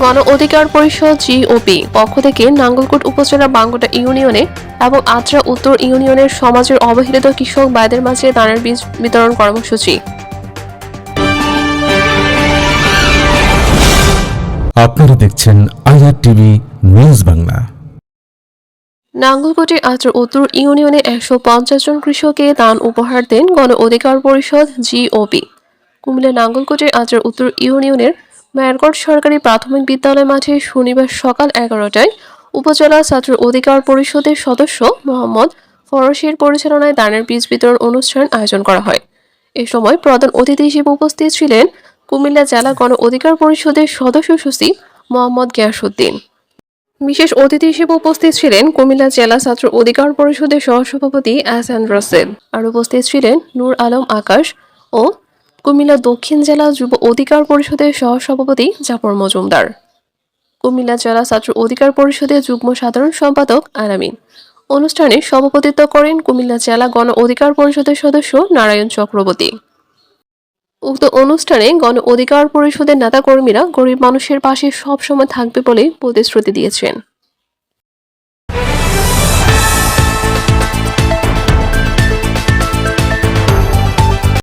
গণ অধিকার পরিষদ জিওপি পক্ষ থেকে নাঙ্গলকোট উপজেলা বাঙ্গুটা ইউনিয়নে এবং আত্রা উত্তর ইউনিয়নের সমাজের অবহেলিত কৃষক ভাইদের মাঝে ধানের বীজ বিতরণ কর্মসূচি। আপনারা দেখছেন আইআর টিভি নিউজ বাংলা। নাঙ্গলকোটে আত্রা উত্তর ইউনিয়নে 150 জন কৃষককে দান উপহার দেন গণ অধিকার পরিষদ জিওপি। কুমিল্লা নাঙ্গলকোটে আত্রা উত্তর ইউনিয়নের মেয়রগড় সরকারি প্রাথমিক বিদ্যালয় মাঠে শনিবার সকাল 11টায় উপজেলা ছাত্র অধিকার পরিষদের সদস্য মোহাম্মদ ফরশির পরিচালনায় দানের বীজ বিতরণ অনুষ্ঠান আয়োজন করা হয়। এ সময় প্রধান অতিথি হিসেবে উপস্থিত ছিলেন কুমিল্লা জেলা গণ অধিকার পরিষদের সদস্য সচিব মোহাম্মদ গিয়াসউদ্দিন। বিশেষ অতিথি হিসেবে উপস্থিত ছিলেন কুমিল্লা জেলা ছাত্র অধিকার পরিষদের সহসভাপতি এস.এন. রাসেল। আর উপস্থিত ছিলেন নূর আলম আকাশ ও কুমিল্লা দক্ষিণ জেলা যুব অধিকার পরিষদের সহসভাপতি জাফর মজুমদার, কুমিল্লা জেলা ছাত্র অধিকার পরিষদের যুগ্ম সাধারণ সম্পাদক আলামিন। অনুষ্ঠানে সভাপতিত্ব করেন কুমিল্লা জেলা গণ অধিকার পরিষদের সদস্য নারায়ণ চক্রবর্তী। উক্ত অনুষ্ঠানে গণ অধিকার পরিষদের নেতাকর্মীরা গরিব মানুষের পাশে সবসময় থাকবে বলে প্রতিশ্রুতি দিয়েছেন।